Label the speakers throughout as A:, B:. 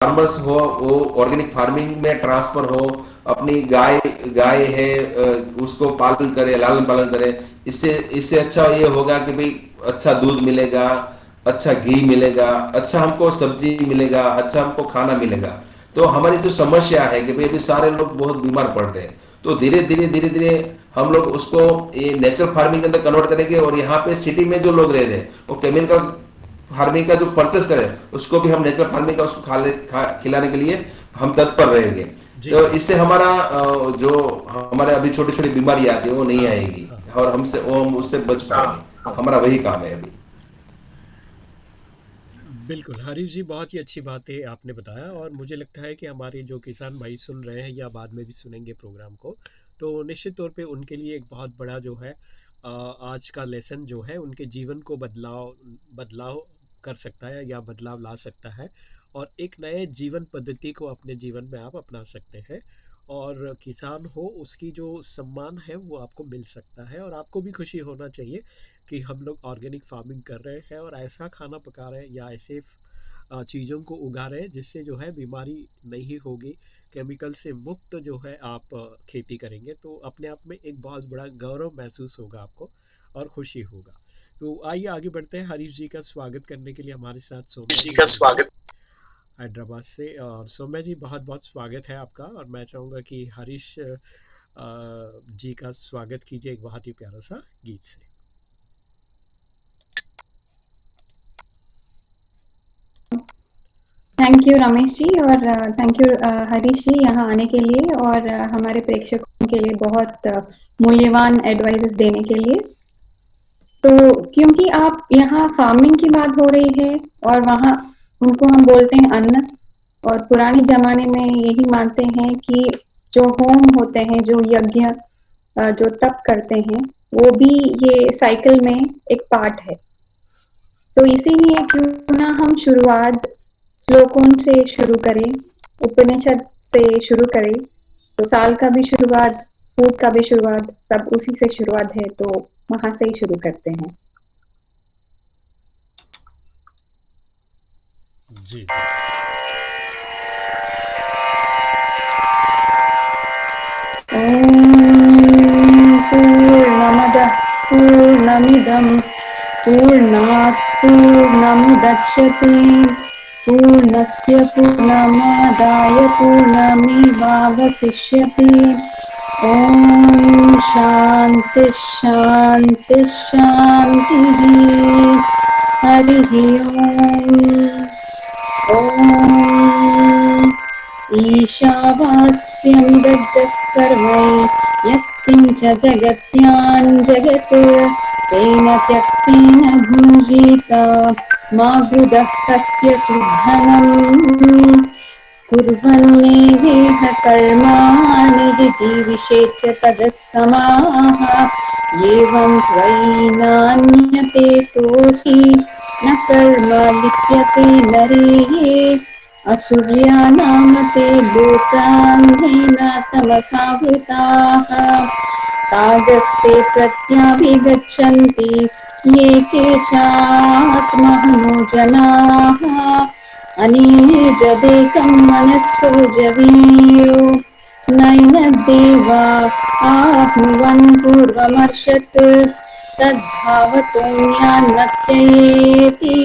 A: Farmers हो वो organic farming में ट्रांसफर हो, अपनी गाय गाय है उसको पालन करे, लालन पालन करे। इससे इससे अच्छा ये होगा कि भाई अच्छा दूध मिलेगा, अच्छा घी मिलेगा, अच्छा हमको सब्जी मिलेगा, अच्छा हमको खाना मिलेगा। तो हमारी जो समस्या है कि भाई अभी सारे लोग बहुत बीमार पड़ रहे हैं, तो धीरे धीरे हम लोग उसको ये नेचुरल फार्मिंग के अंदर कन्वर्ट करेंगे। और यहाँ पे सिटी में जो लोग रह रहे हैं वो केमिकल फार्मिंग का जो परचेस करें उसको भी हम नेचुरल फार्मिंग का उसको खिलाने के लिए हम तत्पर रहेंगे।
B: जी
A: तो
B: जी।
A: इससे हमारा जो हमारे अभी छोटी छोटी बीमारी आती है वो नहीं
B: हाँ
A: आएगी,
B: हाँ।
A: और हमसे वो हम उससे बच पाएंगे। हमारा वही काम है अभी।
B: बिल्कुल, हरीश जी बहुत ही अच्छी बातें आपने बताया और मुझे लगता है कि हमारे जो किसान भाई सुन रहे हैं या बाद में भी सुनेंगे प्रोग्राम को, तो निश्चित तौर पे उनके लिए एक बहुत बड़ा जो है आज का लेसन जो है उनके जीवन को बदलाव बदलाव कर सकता है या बदलाव ला सकता है और एक नए जीवन पद्धति को अपने जीवन में आप अपना सकते हैं और किसान हो उसकी जो सम्मान है वो आपको मिल सकता है और आपको भी खुशी होना चाहिए कि हम लोग ऑर्गेनिक फार्मिंग कर रहे हैं और ऐसा खाना पका रहे हैं या ऐसे चीज़ों को उगा रहे हैं जिससे जो है बीमारी नहीं होगी, केमिकल से मुक्त जो है आप खेती करेंगे तो अपने आप में एक बहुत बड़ा गौरव महसूस होगा आपको और खुशी होगा। तो आइए आगे बढ़ते हैं। हरीश जी का स्वागत करने के लिए हमारे साथ सौम्या
C: जी
B: जी
C: का
B: जुड़ गई
C: स्वागत।
B: हैदराबाद से। और सौम्या जी बहुत बहुत स्वागत है आपका और मैं चाहूँगा कि हरीश जी का स्वागत कीजिए एक बहुत ही प्यारा सा गीत से।
C: थैंक यू रमेश जी और थैंक यू हरीश जी यहाँ आने के लिए और हमारे प्रेक्षकों के लिए बहुत मूल्यवान एडवाइजेस देने के लिए। तो क्योंकि आप यहाँ फार्मिंग की बात हो रही है और वहाँ उनको हम बोलते हैं अन्न, और पुराने जमाने में यही मानते हैं कि जो होम होते हैं, जो यज्ञ जो तप करते हैं, वो भी ये साइकिल में एक पार्ट है। तो इसीलिए क्यों ना हम शुरुआत श्लोकों से शुरू करें, उपनिषद से शुरू करें। तो साल का भी शुरुआत, फूड का भी शुरुआत, सब उसी से शुरुआत है, तो वहां से ही शुरू करते हैं।
B: जी जी।
C: ॐ पूर्णमदः पूर्णमिदं पूर्णात् पूर्णमुदच्यते पूर्णस्य पूर्णमादाय पूर्णमेवावशिष्यते। ॐ शान्ति शान्ति शान्तिः। हरिः ॐ ईशावास्यमिदग्धः सर्वै यत्किञ्च जगत्यां जगत् तेन त्यक्तेन भुञ्जीत मा वृदः कस्य शुद्धनम्। कुर्वन्नेवेह कर्माणि जीविषेच्च ततः समाः एवं त्वयि नान्यते तोषि न कर्म लिप्यते नरे। असुर्या नाम ते लोकान्धेन तमसावृताः तागस्ते प्रत्याभिगच्छन्ति ये केचात्महनो जनाः अनेजदेकं मनस्सो जवीयो नैनद्देवा आहुवन् पूर्वमर्षत् तद्धावतोऽन्यान्नत्येति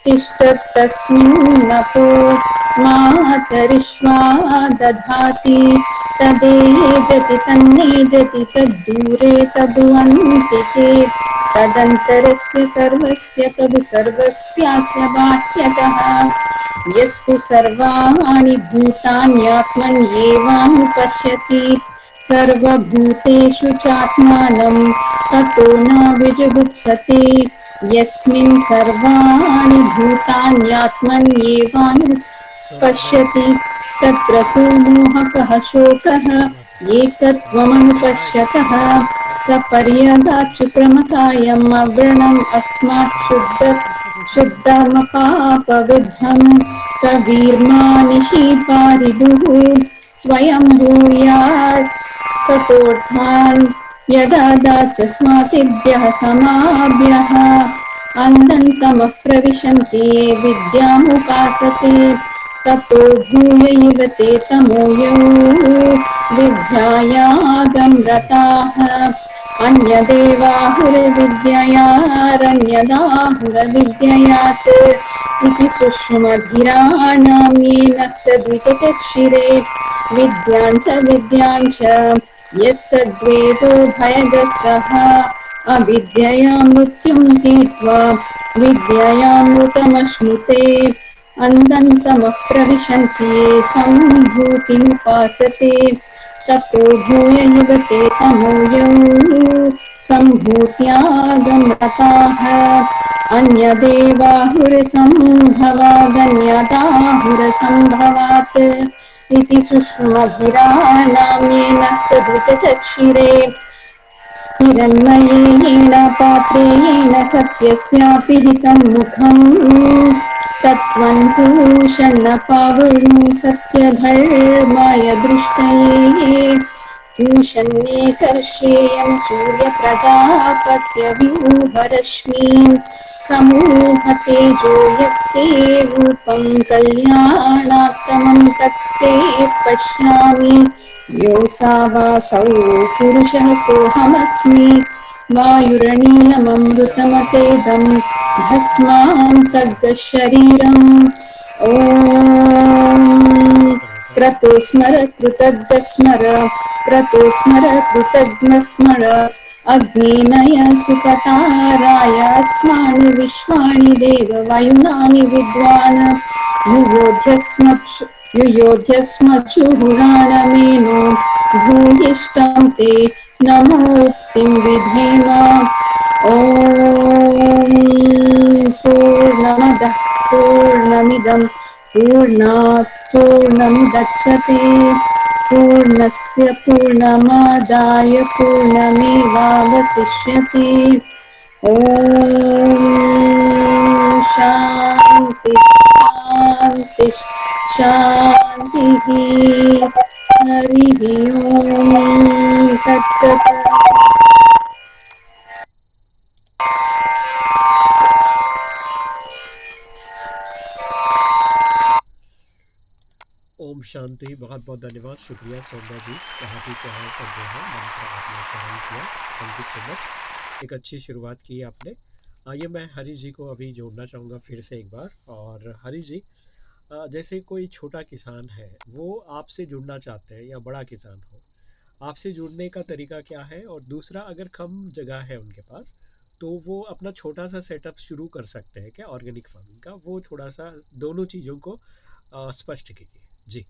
C: तिष्ठत्तस्मिन्नपो मातरिष्वा दधाति तदेजति तन्नेजति तद्दूरे तदुवन्तिके तदन्तरस्य सर्वस्य तदु सर्वस्यास्य बाह्यतः यस्तु सर्वाणि भूतान्यात्मन्येवानुपश्यति सर्वभूतेषु चात्मानं ततो न विजुगुप्सते। यस्मिन् सर्वाणि
B: सौम्या
C: भूतान्यात्मन्येवानुपश्यति
B: जी
C: तत्र को मोहकः शोकः एतत्त्वमनुपश्यतः सपर्यगाच्युक्रमकायम् अव्रणम् अस्मात् शुद्धमपापविद्धम् कवीर्मानिशीपारिदुः स्वयं भूयात् ततोऽर्थान् यदा दाचस्मातिभ्यः समाभ्यः अनन्तमः प्रविशन्ति ये विद्यामुपासते ततो भूयैव ते तमोयौ विद्यायागं रताः अन्यदेवाहुरविद्ययारण्यदाहुरविद्ययात् इति सुषुमधिराणाम्येनस्तद्विचचक्षिरे विद्यां च यस्तद्वेदो भयगः सः अविद्यया मृत्युं तीर्त्वा विद्ययामृतमश्नुते अनन्तमः प्रविशन्ति ये सम्भूतिमुपासते ततो भूयैव ते तमोयौ सम्भूत्यागं रताः अन्यदेवाहुरसम्भवादन्यदाहुरसम्भवात् इति सुषुमभिरानाम्येनस्तद्विचचक्षिरे हिरण्मयेन पात्रेण सत्यस्यापि हितं मुखम् तत्त्वं पूषन्नपावृणु सत्यधर्माय दृष्टये पूषन्ये कर्षेयं सूर्यप्रजापत्यव्यूहरश्मीन् समूहतेजो यत्ते रूपं कल्याणात्तमं तत्ते पश्यामि योऽसावासौ पुरुषः सोऽहमस्मि वायुरणीयममृतमतेदं भस्मान्तर्गः शरीरम् ॐ क्रतो स्मर कृतज्ञस्मर क्रतो स्मर कृतज्ञस्मर अग्नेनय सुपताराय अस्मानि विश्वानि देव वायुनानि विद्वान् युयोध्यस्मच्छुहुराणमेनो भूयिष्ठं ते नमोक्तिं विधेम ॐ पूर्णमदः पूर्णमिदं पूर्णात् पूर्णमुदच्यते पूर्णस्य पूर्णमादाय पूर्णमेवावशिष्यते ॐ शान्ति शान्ति शान्तिः हरिः ॐ तत्सत्
B: ओम शांति। बहुत बहुत धन्यवाद, शुक्रिया सौम्या जी। बहुत ही प्यारा सब जो है मंत्र आपने उच्चारण किया, थैंक यू सो मच। एक अच्छी शुरुआत की आपने। आइए मैं हरी जी को अभी जोड़ना चाहूँगा फिर से एक बार। और हरी जी, जैसे कोई छोटा किसान है, वो आपसे जुड़ना चाहते हैं या बड़ा किसान हो, आपसे जुड़ने का तरीका क्या है? और दूसरा, अगर कम जगह है उनके पास, तो वो अपना छोटा सा सेटअप शुरू कर सकते हैं क्या ऑर्गेनिक फार्मिंग का? वो थोड़ा सा दोनों चीज़ों को स्पष्ट कीजिए जी।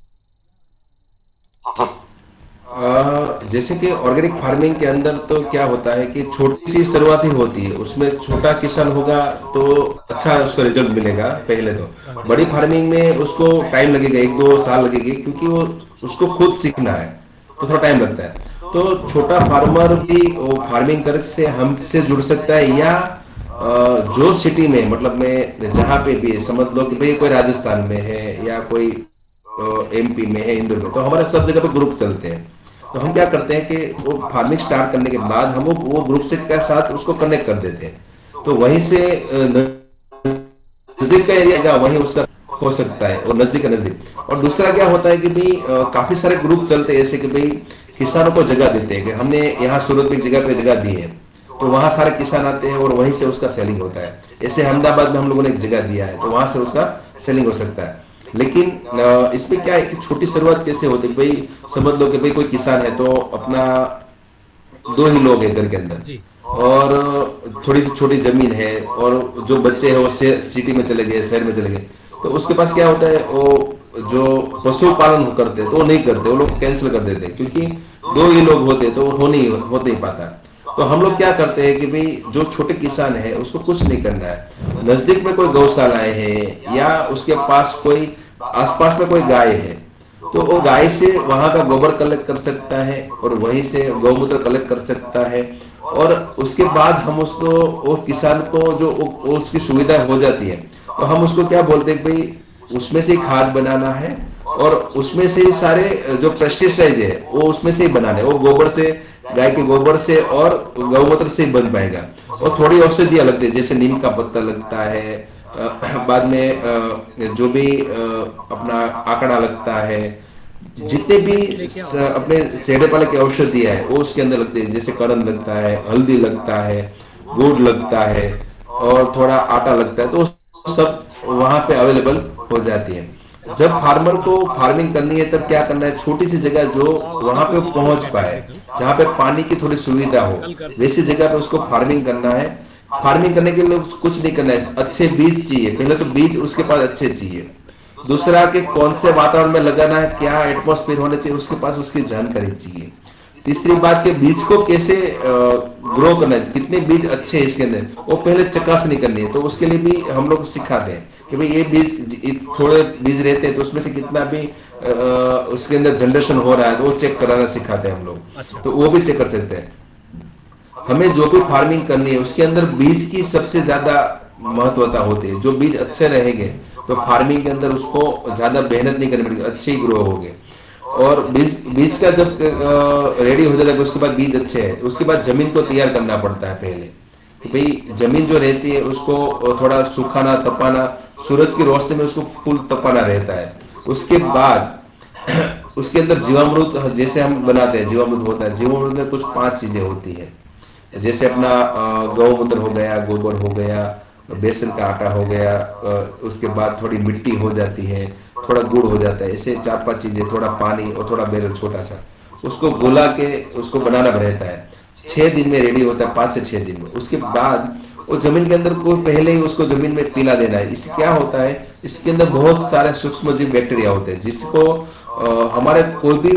A: जैसे कि ऑर्गेनिक फार्मिंग के अंदर तो क्या होता है कि छोटी सी शुरुआत ही होती है, उसमें छोटा किसान होगा तो अच्छा उसका रिजल्ट मिलेगा पहले तो।
B: हाँ जी।
A: बड़ी फार्मिंग में उसको टाइम लगेगा, 1-2 साल लगेगी, क्योंकि वो उसको खुद सीखना है तो थोड़ा टाइम लगता है। तो छोटा फार्मर भी वो फार्मिंग कर से हमसे जुड़ सकता है, या जो सिटी में, मतलब मैं जहाँ पे भी समझ लो कि भाई कोई राजस्थान में है या कोई एमपी में है, इंदौर में, तो हमारे सब जगह पे ग्रुप चलते हैं। तो हम क्या करते हैं कि वो फार्मिंग स्टार्ट करने के बाद हम वो ग्रुप से के साथ उसको कनेक्ट कर देते हैं। तो वहीं से नजदीक का एरिया वहीं उसका हो सकता है, और नजदीक का नजदीक। और दूसरा क्या होता है कि भाई काफी सारे ग्रुप चलते हैं, ऐसे कि भाई किसानों को जगह देते हैं कि हमने यहाँ सूरत में एक जगह पे जगह दी है, तो वहां सारे किसान आते हैं और वहीं से उसका सेलिंग होता है। जैसे अहमदाबाद में हम लोगों ने एक जगह दिया है, तो वहां से उसका सेलिंग हो सकता है। लेकिन इसमें क्या है कि छोटी शुरुआत कैसे होती है भाई, समझ लो कि भाई कोई किसान है तो अपना 2 ही लोग हैं घर के अंदर,
B: जी।
A: और थोड़ी सी छोटी जमीन है, और जो बच्चे हैं वो सिटी में चले गए, शहर में चले गए, तो उसके पास क्या होता है, वो जो पशु पालन करते हैं तो वो नहीं करते, वो लोग कैंसिल कर देते हैं, क्योंकि 2 ही लोग होते तो हो नहीं पाता। तो हम लोग क्या करते हैं कि भाई जो छोटे किसान है उसको कुछ नहीं करना है, नजदीक में कोई गौशालाएं है या उसके पास कोई आसपास में कोई गाय है, तो वो गाय से वहां का गोबर कलेक्ट कर सकता है और वहीं से गौमूत्र कलेक्ट कर सकता है। और उसके बाद हम उसको, वो किसान को जो उसकी सुविधा हो जाती है, तो हम उसको क्या बोलते हैं कि भाई उसमें से खाद बनाना है, और उसमें से ही सारे जो पेस्टिसाइड है वो उसमें से ही बनाना है, वो गोबर से, गाय के गोबर से और गौमूत्र से ही बन पाएगा। और थोड़ी औषधियां लगती है, जैसे नीम का पत्ता लगता है, बाद में जो भी अपना आंकड़ा लगता है, जितने भी
B: क्या होता है
A: अपने
B: जैसे
A: सेड़े पाले की औषधि है वो उसके अंदर लगती है, जैसे करण लगता है, हल्दी लगता है, गुड़ लगता है और थोड़ा आटा लगता है, तो सब वहां पे अवेलेबल हो जाती है। जब फार्मर को
B: हाँ
A: फार्मिंग करनी है तब क्या करना है, छोटी सी जगह जो
B: उसका
A: वहां पे
B: प्रोसीजर
A: पहुंच
B: क्या
A: पाए,
B: करेंगे कल?
A: जहां पे पानी की थोड़ी सुविधा हो,
B: कल कर
A: वैसी
B: सकते हैं।
A: जगह पे उसको फार्मिंग करना है। फार्मिंग करने के लिए कुछ नहीं करना है, अच्छे बीज चाहिए, पहले तो बीज उसके पास अच्छे चाहिए। दूसरा कि कौन से वातावरण में लगाना है, क्या एटमॉस्फेयर होना चाहिए, उसके पास उसकी जानकारी चाहिए। तीसरी बात के बीज को कैसे ग्रो करना है, कितने बीज अच्छे हैं इसके अंदर, वो पहले चकासनी करनी है। तो उसके लिए भी हम लोग सिखाते हैं कि भाई ये बीज, थोड़े बीज रहते हैं तो उसमें से कितना भी उसके अंदर जनरेशन हो रहा है, तो वो चेक कराना सिखाते हैं हम लोग,
B: अच्छा।
A: तो वो भी चेक कर सकते हैं। हमें जो भी फार्मिंग करनी है उसके अंदर बीज की सबसे ज्यादा महत्वता होती है। जो बीज अच्छे रहेंगे तो फार्मिंग के अंदर उसको ज्यादा मेहनत नहीं करनी पड़ेगी, अच्छे ही ग्रो होंगे। और बीज बीज का जब रेडी हो जाता है उसके बाद बीज अच्छे हैं, उसके बाद जमीन को तैयार करना पड़ता है पहले कि भाई जमीन जो रहती है उसको थोड़ा सुखाना, तपाना, सूरज की रोशनी में उसको फुल तपाना रहता है। उसके बाद उसके अंदर जीवामृत जैसे हम बनाते हैं, जीवामृत होता है, जीवामृत में कुछ 5 चीजें होती है, जैसे अपना गौमूत्र हो गया, गोबर हो गया, बेसन का आटा हो गया, उसके बाद थोड़ी मिट्टी हो जाती है, थोड़ा गुड़ हो जाता है, ऐसे 4-5 चीजें, थोड़ा पानी और थोड़ा बेरल छोटा सा, उसको घुला के उसको बनाना रहता है। 6 दिन में रेडी होता है, 5 से 6 दिन में। उसके बाद वो जमीन के अंदर को पहले ही उसको जमीन में पिला देना है। इससे क्या होता है, इसके अंदर बहुत सारे सूक्ष्म जीव बैक्टीरिया होते हैं, जिसको हमारे कोई भी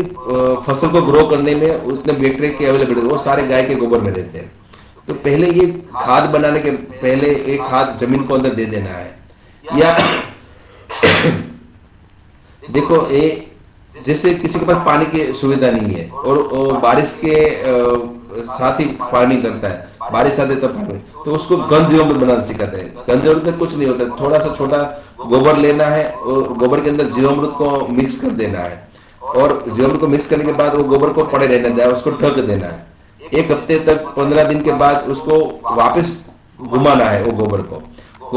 A: फसल को ग्रो करने में उतने बैक्टीरिया की अवेलेबिलिटी, वो सारे गाय के गोबर में रहते हैं। तो पहले ये खाद बनाने के पहले एक खाद जमीन को अंदर दे देना है। या देखो ये, जैसे किसी के पास पानी की सुविधा नहीं है और बारिश के साथ ही फार्मिंग करता है, बारिश आती है तब फार्मिंग, तो उसको घन जीवामृत बनाना सिखाते हैं। घन जीवामृत में कुछ नहीं होता, थोड़ा सा छोटा गोबर लेना है और गोबर के अंदर जीवामृत को मिक्स कर देना है, और जीवामृत को मिक्स करने के बाद वो गोबर को पड़े रहने दिया, उसको ढक देना है। 1 हफ्ते तक, 15 दिन के बाद उसको वापस घुमाना है वो गोबर को,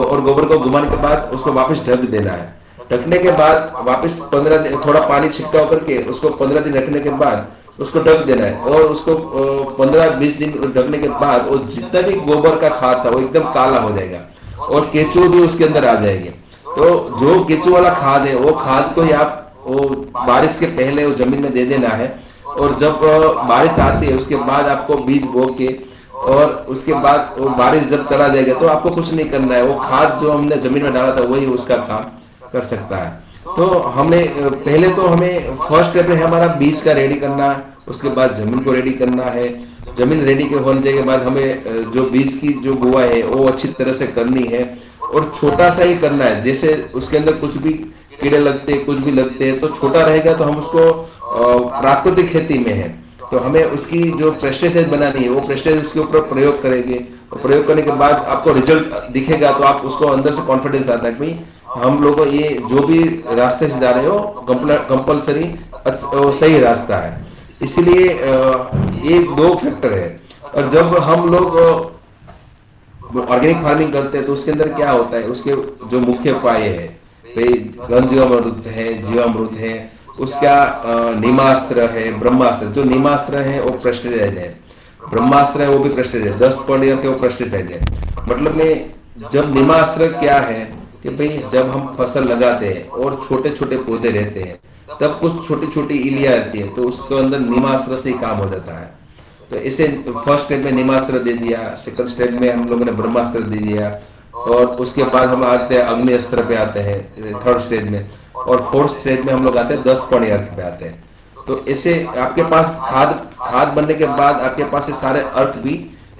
A: और गोबर को घुमाने के बाद उसको वापस ढक देना है। ढकने के बाद वापस 15 दिन थोड़ा पानी छिड़काव करके उसको 15 दिन रखने के बाद उसको ढक देना है, और उसको 15-20 दिन ढकने के बाद वो जितना भी गोबर का खाद था वो एकदम काला हो जाएगा और केचुए भी उसके अंदर आ जाएंगे। तो जो केचुए वाला खाद है वो खाद को ही आप वो बारिश के पहले वो जमीन में दे देना है, और जब बारिश आती है उसके बाद आपको बीज बो के, और उसके बाद वो बारिश जब चला जाएगा तो आपको कुछ नहीं करना है, वो खाद जो हमने जमीन में डाला था वही उसका काम कर सकता है। तो हमने पहले तो हमें फर्स्ट स्टेप है हमारा बीज का रेडी करना, उसके बाद जमीन को रेडी करना है। जमीन रेडी के होने के बाद हमें जो बीज की जो बुआई है वो अच्छी तरह से करनी है, और छोटा सा ही करना है। जैसे उसके अंदर कुछ भी कीड़े लगते हैं, कुछ भी लगते हैं, तो छोटा रहेगा तो हम उसको प्राकृतिक खेती में है तो हमें उसकी जो पेस्टिसाइड बनानी है वो पेस्टिसाइड उसके ऊपर प्रयोग करेंगे, और प्रयोग करने के बाद आपको रिजल्ट दिखेगा तो आप उसको अंदर से कॉन्फिडेंस आता है कि भाई हम लोग ये जो भी रास्ते से जा रहे हो कंपलसरी सही रास्ता है। इसलिए ये 2 फैक्टर है। और जब हम लोग ऑर्गेनिक फार्मिंग करते हैं तो उसके अंदर क्या होता है, उसके जो मुख्य उपाय है भाई, घन जीवामृत है, जीवामृत है, उसका नीमास्त्र है, ब्रह्मास्त्र। जो नीमास्त्र है वो पेस्टिसाइड है, ब्रह्मास्त्र है वो भी पेस्टिसाइड है, 10 पर के वो पेस्टिसाइड है। मतलब में जब नीमास्त्र क्या है कि भाई जब हम फसल लगाते हैं और छोटे छोटे पौधे रहते हैं तब कुछ छोटी छोटी इलियां आती है, तो उसके अंदर नीमास्त्र से ही काम हो जाता है। तो इसे फर्स्ट स्टेप में निमास्त्र दे दिया, सेकंड स्टेप में हम लोगों ने ब्रह्मास्त्र दे दिया, और उसके बाद हम आते हैं अग्नि अस्त्र पे आते हैं थर्ड स्टेज में, और फोर्थ स्टेज में हम लोग आते हैं 10 अर्थ पे आते हैं। तो इसे आपके पास खाद खाद बनने के बाद आपके पास ये सारे अर्थ भी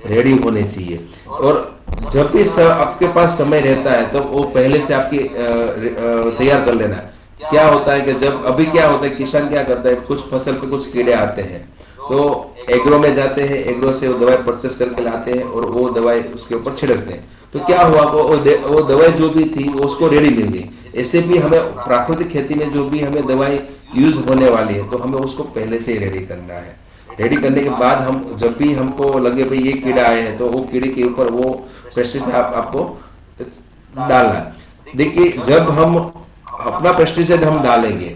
A: रेडी होने चाहिए। और जब भी आपके पास समय रहता है तो वो पहले से आपकी तैयार कर लेना है। क्या होता है कि जब अभी क्या होता है, किसान क्या करता है, कुछ फसल पे कुछ कीड़े आते हैं तो एग्रो में जाते हैं, एग्रो से वो दवाई परचेस करके लाते हैं और वो दवाई उसके ऊपर छिड़कते हैं। तो क्या हुआ, वो दवाई जो भी थी वो उसको रेडी मिल गई। ऐसे भी हमें प्राकृतिक खेती में जो भी हमें दवाई यूज होने वाली है तो हमें उसको पहले से ही रेडी करना है। रेडी करने के बाद हम जब भी हमको लगे भाई ये कीड़ा आए हैं तो वो कीड़े के ऊपर वो पेस्टिसाइड आपको डालना। देखिए जब हम अपना पेस्टिसाइड हम डालेंगे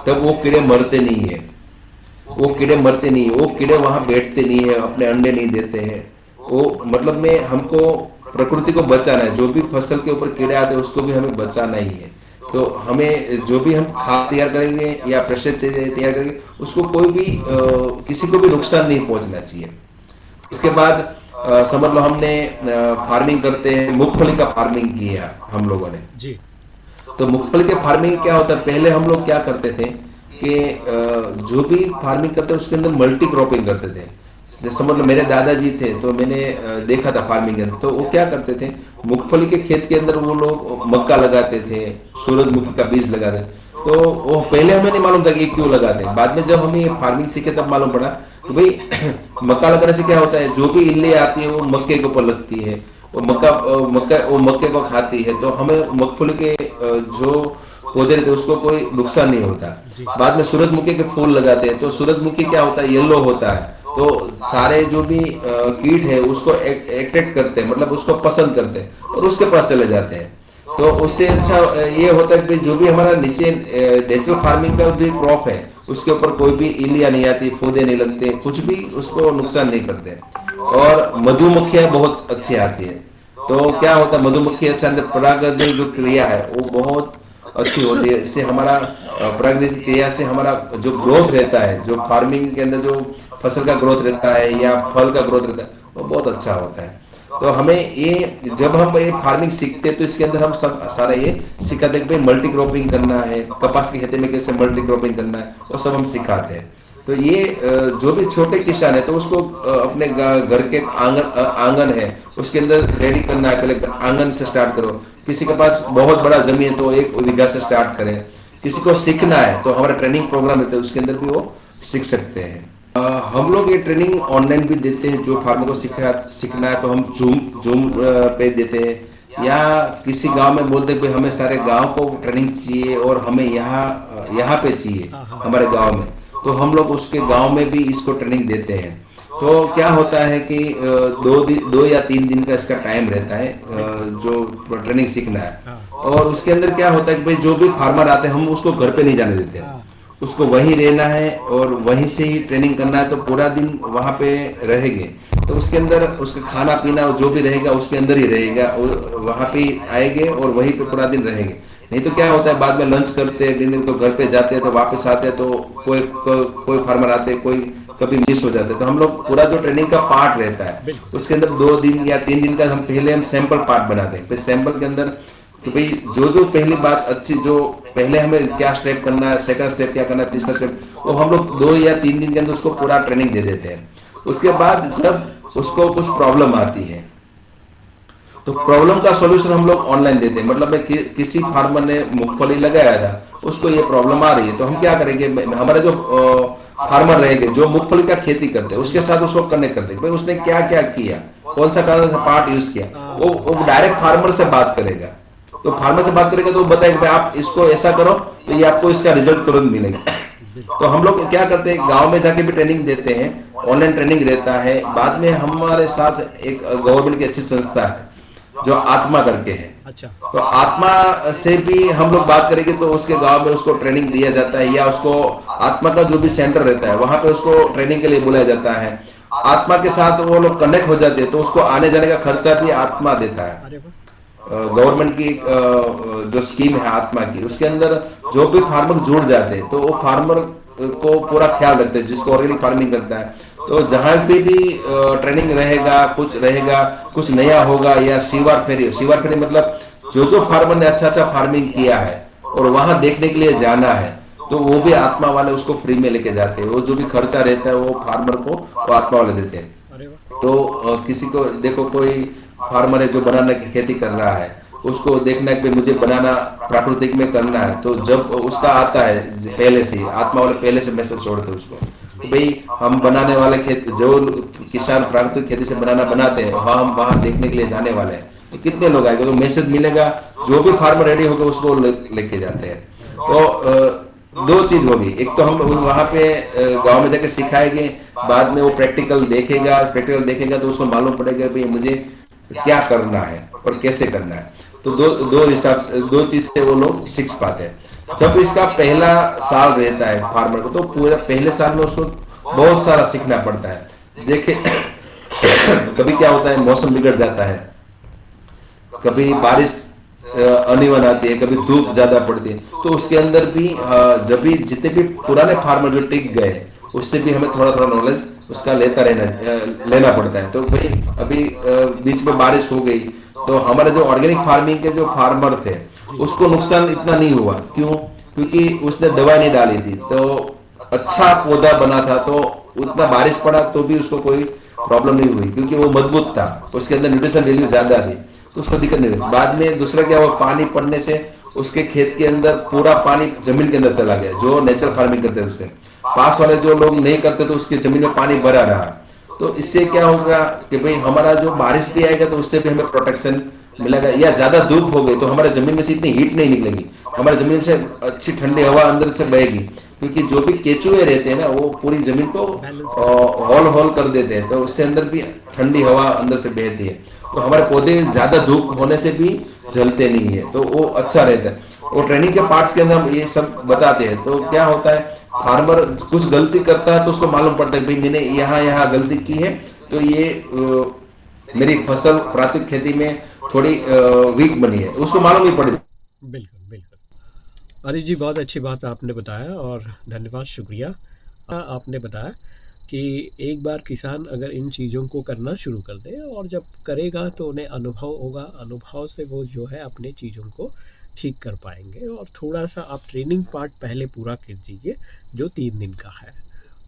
A: तब वो कीड़े मरते नहीं है, वो कीड़े मरते नहीं, वो कीड़े वहां बैठते नहीं है, अपने अंडे नहीं देते हैं। वो मतलब में हमको प्रकृति को बचाना है, जो भी फसल के ऊपर कीड़े आते हैं उसको भी हमें बचाना ही है। तो हमें जो भी हम खाद तैयार करेंगे या पेस्टिसाइड तैयार करेंगे उसको कोई भी किसी को भी नुकसान नहीं पहुंचना चाहिए। उसके बाद समझ लो हमने फार्मिंग करते हैं, मूंगफली का फार्मिंग किया हम लोगों ने।
B: जी।
A: तो मूंगफली के फार्मिंग क्या होता है, पहले हम लोग क्या करते थे कि जो भी फार्मिंग करते उसके अंदर मल्टी क्रॉपिंग करते थे। जैसे समझ लो मेरे दादाजी थे तो मैंने देखा था फार्मिंग के अंदर, तो वो क्या करते थे मूंगफली के खेत के अंदर वो लोग मक्का लगाते थे, सूरजमुखी का बीज लगाते थे। तो वो पहले हमें नहीं मालूम था कि ये क्यों लगाते हैं, बाद में जब हम ये फार्मिंग सीखे तब मालूम पड़ा कि भाई मक्का लगाने से क्या होता है, जो भी इल्ली आती है वो मक्के के ऊपर लगती है, वो मक्के को खाती है, तो हमें मूंगफली के जो पौधे थे उसको कोई नुकसान नहीं होता।
B: जी।
A: बाद में सूरजमुखी के फूल लगाते हैं, तो सूरजमुखी क्या होता है, येलो होता है, तो सारे जो भी कीट है उसको अट्रैक्ट करते हैं, मतलब उसको पसंद करते हैं और उसके पास चले जाते हैं। तो उससे अच्छा ये होता है कि जो भी हमारा नीचे नेचुरल फार्मिंग का जो क्रॉप है उसके ऊपर कोई भी इलिया नहीं आती, पौधे नहीं लगते, कुछ भी उसको नुकसान नहीं करते। और मधुमक्खियां बहुत अच्छी आती है। तो क्या होता है, मधुमक्खी अच्छा अंदर परागण जो क्रिया है वो बहुत अच्छी होती है। इससे हमारा परागण क्रिया से हमारा जो ग्रोथ रहता है, जो फार्मिंग के अंदर जो फसल का ग्रोथ रहता है या फल का ग्रोथ रहता है वो बहुत अच्छा होता है। तो हमें ये जब हम ये फार्मिंग सीखते हैं तो इसके अंदर हम सब सारा ये सिखाते हैं कि भाई मल्टी क्रॉपिंग करना है, कपास की खेती में कैसे मल्टी क्रॉपिंग करना है, वो सब हम सिखाते हैं। तो ये जो भी छोटे किसान है तो उसको अपने घर के आंगन है उसके अंदर रेडी करना है, पहले आंगन से स्टार्ट करो। किसी के पास बहुत बड़ा जमीन है तो 1 बीघा से स्टार्ट करें। किसी को सीखना है तो हमारा ट्रेनिंग प्रोग्राम रहता है उसके अंदर भी वो सीख सकते हैं। हम लोग ये ट्रेनिंग ऑनलाइन भी देते हैं, जो फार्मर को सीखना है तो हम जूम पे देते हैं, या किसी गांव में बोलते हैं कि हमें सारे गांव को ट्रेनिंग चाहिए और हमें यहाँ पे चाहिए हमारे गांव में, तो हम लोग उसके गांव में भी इसको ट्रेनिंग देते हैं। तो क्या होता है कि 2 या 3 दिन का इसका टाइम रहता है जो ट्रेनिंग सीखना है।
B: हाँ।
A: और उसके अंदर क्या होता है कि भाई जो भी फार्मर आते हैं हम उसको घर पे नहीं जाने देते हैं,
B: हाँ।
A: उसको वहीं रहना है और वहीं से ही ट्रेनिंग करना है। तो पूरा दिन वहां पे रहेंगे तो उसके अंदर उसका खाना पीना जो भी रहेगा उसके अंदर ही रहेगा, और वहां पे आएंगे और वहीं पे पूरा दिन रहेंगे। नहीं तो क्या होता है बाद में लंच करते हैं, डिनर तो घर पे जाते हैं, तो वापस आते हैं तो कोई फार्मर आते हैं, कोई कभी मिस हो जाते हैं। तो हम लोग पूरा जो ट्रेनिंग का पार्ट रहता है
B: बिल्कुल।
A: उसके अंदर 2 दिन या 3 दिन का हम पहले सैंपल पार्ट बनाते हैं। फिर सैंपल के अंदर तो भाई जो पहली बात अच्छी, जो पहले हमें क्या स्टेप करना है, सेकंड स्टेप क्या करना है, तीसरा स्टेप, वो हम लोग 2 या 3 दिन के अंदर उसको पूरा ट्रेनिंग दे देते हैं। उसके बाद जब उसको कुछ प्रॉब्लम आती है तो प्रॉब्लम का सॉल्यूशन हम लोग ऑनलाइन देते हैं। मतलब किसी फार्मर ने मूंगफली लगाया था, उसको ये प्रॉब्लम आ रही है, तो हम क्या करेंगे, हमारे जो फार्मर रहेंगे जो मूंगफली का खेती करते हैं उसके साथ उसको कनेक्ट करते हैं, भाई उसने क्या क्या किया, कौन सा पार्ट यूज किया, वो डायरेक्ट फार्मर से बात करेगा। तो फार्मर से बात करेगा तो वो बताएगा भाई आप इसको ऐसा करो तो ये आपको इसका रिजल्ट तुरंत मिलेगा। तो हम लोग क्या करते हैं, गांव में जाके भी ट्रेनिंग देते हैं, ऑनलाइन ट्रेनिंग रहता है। बाद में हमारे साथ एक गवर्नमेंट की अच्छी संस्था है जो आत्मा करके है,
B: अच्छा।
A: तो आत्मा से भी हम लोग बात करेंगे तो उसके गांव में उसको ट्रेनिंग दिया जाता है, या उसको आत्मा का जो भी सेंटर रहता है वहां पे उसको ट्रेनिंग के लिए बुलाया जाता है। आत्मा के साथ वो लोग कनेक्ट हो जाते हैं तो उसको आने जाने का खर्चा भी आत्मा देता है।
B: अरे वाह।
A: गवर्नमेंट की जो स्कीम है आत्मा की, उसके अंदर जो भी फार्मर जुड़ जाते हैं तो वो फार्मर को पूरा ख्याल रखते हैं जिसको ऑर्गेनिक फार्मिंग करता है। तो जहां पे भी ट्रेनिंग रहेगा, कुछ नया होगा, या सीवार फेरी मतलब जो फार्मर ने अच्छा फार्मिंग किया है और वहां देखने के लिए जाना है तो वो भी आत्मा वाले उसको फ्री में लेके जाते हैं। वो जो भी खर्चा रहता है वो फार्मर को वो आत्मा वाले देते हैं।
B: अरे वाह।
A: तो किसी को देखो, कोई फार्मर है जो बनाना की खेती कर रहा है, उसको देखना है कि मुझे बनाना प्राकृतिक में करना है, तो जब उसका आता है पहले से आत्मा वाले पहले से मैसेज छोड़ते हैं उसको कि भाई हम बनाने वाले खेत जो किसान प्राकृतिक खेती से बनाते हैं हम वहां देखने के लिए जाने वाले हैं, तो कितने लोग आएंगे, तो मैसेज मिलेगा, जो भी फार्मर रेडी होगा उसको लेके जाते हैं। तो 2 चीज होगी, एक तो हम वहां पे गांव में जाकर सिखाएंगे, बाद में वो प्रैक्टिकल देखेगा तो उसको मालूम पड़ेगा भाई मुझे क्या करना है और कैसे करना है। तो दो चीज से वो लोग सीख पाते हैं। जब इसका पहला साल रहता है फार्मर को, तो पूरा पहले साल में उसको बहुत सारा सीखना पड़ता है। देखे कभी क्या होता है, मौसम बिगड़ जाता है, कभी बारिश अनिवन आती है, कभी धूप ज्यादा पड़ती है। तो उसके अंदर भी जब भी जितने भी पुराने फार्मर जो टिक गए, उससे भी हमें थोड़ा थोड़ा नॉलेज उसका लेना पड़ता है। तो भाई अभी बीच में बारिश हो गई, तो हमारे जो ऑर्गेनिक फार्मिंग के जो फार्मर थे
B: जी
A: उसको नुकसान इतना नहीं हुआ। क्यों? क्योंकि उसने दवाई नहीं डाली थी, तो अच्छा पौधा बना था, तो उतना बारिश पड़ा तो भी उसको कोई प्रॉब्लम नहीं हुई, क्योंकि वो मजबूत था, उसके अंदर न्यूट्रिशन वैल्यू ज्यादा थी, तो उसको दिक्कत नहीं हुई। बाद में दूसरा क्या हुआ, पानी पड़ने से उसके खेत के अंदर पूरा पानी जमीन के अंदर चला गया। जो नेचुरल फार्मिंग करते थे उसके पास वाले जो लोग नहीं करते, तो उसकी जमीन में पानी भरा रहा। तो इससे क्या होगा कि भाई हमारा जो बारिश भी आएगा तो उससे भी हमें प्रोटेक्शन मिलेगा। या ज्यादा धूप हो गई तो हमारे जमीन में से इतनी हीट नहीं निकलेगी, हमारे जमीन से अच्छी ठंडी हवा अंदर से बहेगी। क्योंकि जो भी केचुए रहते हैं ना, वो पूरी जमीन को
B: बैलेंस करते
A: हॉल हॉल कर देते हैं, तो उससे अंदर भी ठंडी हवा अंदर से बहती है। तो हमारे पौधे ज्यादा धूप होने से भी जलते नहीं है, तो वो अच्छा रहता है। वो ट्रेनिंग के पार्ट्स के अंदर हम ये सब बताते हैं। तो क्या होता है, फार्मर कुछ गलती करता है तो उसको मालूम पड़ता है कि भाई मैंने यहाँ यहाँ गलती की है, तो ये मेरी फसल प्राथमिक खेती में थोड़ी वीक बनी है, उसको मालूम ही पड़।
B: बिल्कुल, बिल्कुल। अरे जी, बहुत अच्छी बात आपने बताया और धन्यवाद, शुक्रिया। आपने बताया कि एक बार किसान अगर इन चीज़ों को करना शुरू कर दे और जब करेगा तो उन्हें अनुभव होगा, अनुभव से वो जो है अपने चीज़ों को ठीक कर पाएँगे। और थोड़ा-सा आप ट्रेनिंग पार्ट पहले पूरा कर दीजिए जो 3 दिन का है,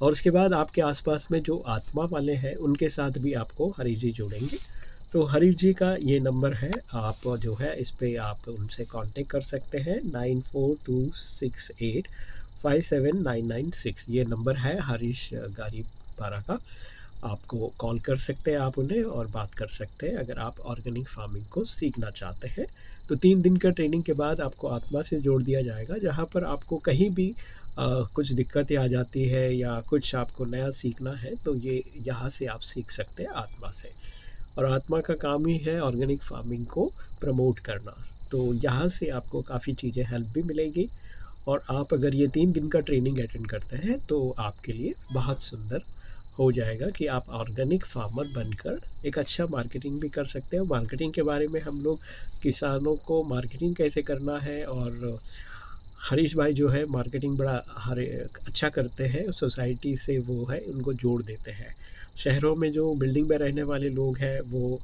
B: और उसके बाद आपके आस-पास में जो आत्मा वाले हैं उनके साथ भी आपको हरी जी जोड़ेंगे। तो हरीश जी का ये नंबर है, आप जो है इस पे आप उनसे कांटेक्ट कर सकते हैं। 9426857996 ये नंबर है हरीश गारी पारा का। आपको कॉल कर सकते हैं आप उन्हें और बात कर सकते हैं अगर आप ऑर्गेनिक फार्मिंग को सीखना चाहते हैं। तो 3 दिन का ट्रेनिंग के बाद आपको आत्मा से जोड़ दिया जाएगा, जहाँ पर आपको कहीं भी कुछ दिक्कतें आ जाती है या कुछ आपको नया सीखना है, तो ये यहाँ से आप सीख सकते हैं आत्मा से। और आत्मा का काम ही है ऑर्गेनिक फार्मिंग को प्रमोट करना। तो यहाँ से आपको काफ़ी चीज़ें हेल्प भी मिलेगी, और आप अगर ये 3 दिन का ट्रेनिंग अटेंड करते हैं तो आपके लिए बहुत सुंदर हो जाएगा कि आप ऑर्गेनिक फार्मर बनकर एक अच्छा मार्केटिंग भी कर सकते हैं। मार्केटिंग के बारे में हम लोग किसानों को मार्केटिंग कैसे करना है, और हरीश भाई जो है मार्केटिंग बड़ा अच्छा करते हैं, सोसाइटी से वो है उनको जोड़ देते हैं। शहरों में जो बिल्डिंग में रहने वाले लोग हैं वो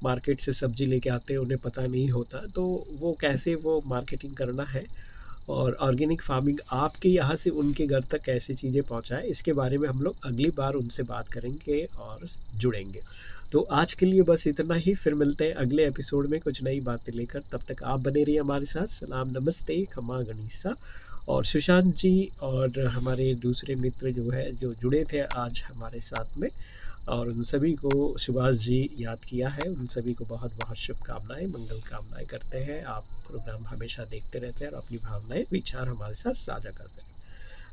B: मार्केट से सब्जी लेके आते हैं, उन्हें पता नहीं होता तो वो कैसे वो मार्केटिंग करना है, और ऑर्गेनिक फार्मिंग आपके यहाँ से उनके घर तक कैसे चीज़ें पहुँचाएं, इसके बारे में हम लोग अगली बार उनसे बात करेंगे और जुड़ेंगे। तो आज के लिए बस इतना ही, फिर मिलते हैं अगले एपिसोड में कुछ नई बातें लेकर। तब तक आप बने रहिए हमारे साथ। सलाम, नमस्ते, खमा गनीसा। और सुशांत जी और हमारे दूसरे मित्र जो है जो जुड़े थे आज हमारे साथ में, और उन सभी को सुभाष जी याद किया है, उन सभी को बहुत बहुत शुभकामनाएं, मंगल कामनाएं करते हैं। आप प्रोग्राम हमेशा देखते रहते हैं और अपनी भावनाएं विचार हमारे साथ साझा करते हैं।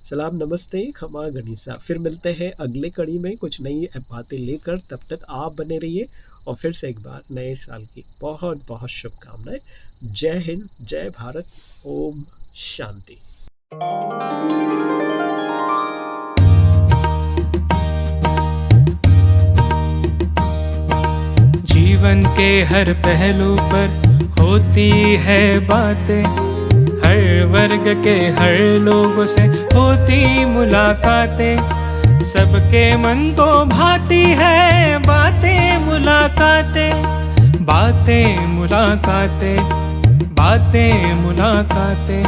B: सलाम, नमस्ते, खमा गनीसा। फिर मिलते हैं अगले कड़ी में कुछ नई बातें लेकर। तब तक आप बने रहिए, और फिर से एक बार नए साल की बहुत बहुत शुभकामनाएं। जय हिंद, जय भारत, ओम शांति।
D: जीवन के हर पहलू पर होती है बातें, हर वर्ग के हर लोगों से होती मुलाकातें, सबके मन को भाती है बातें मुलाकातें, बातें मुलाकातें, बातें मुलाकातें।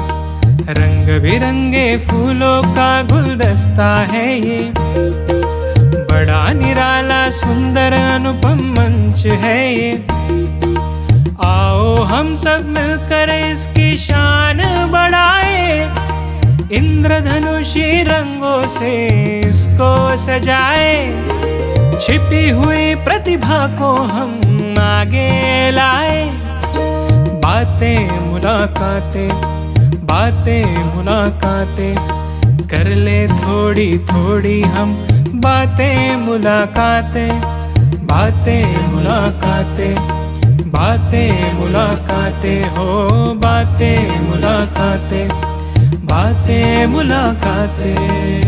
D: रंग बिरंगे फूलों का गुलदस्ता है ये, बड़ा निराला सुंदर अनुपम मंच है ये। आओ हम सब मिलकर इसकी शान बढ़ाए, इंद्रधनुषी रंगों से इसको सजाए, छिपी हुई प्रतिभा को हम आगे लाए। बातें मुलाकातें, बातें मुलाकातें, कर ले थोड़ी थोड़ी हम बातें मुलाकातें, बातें मुलाकातें। बातें मुलाकातें हो, बातें मुलाकातें, बातें मुलाकातें।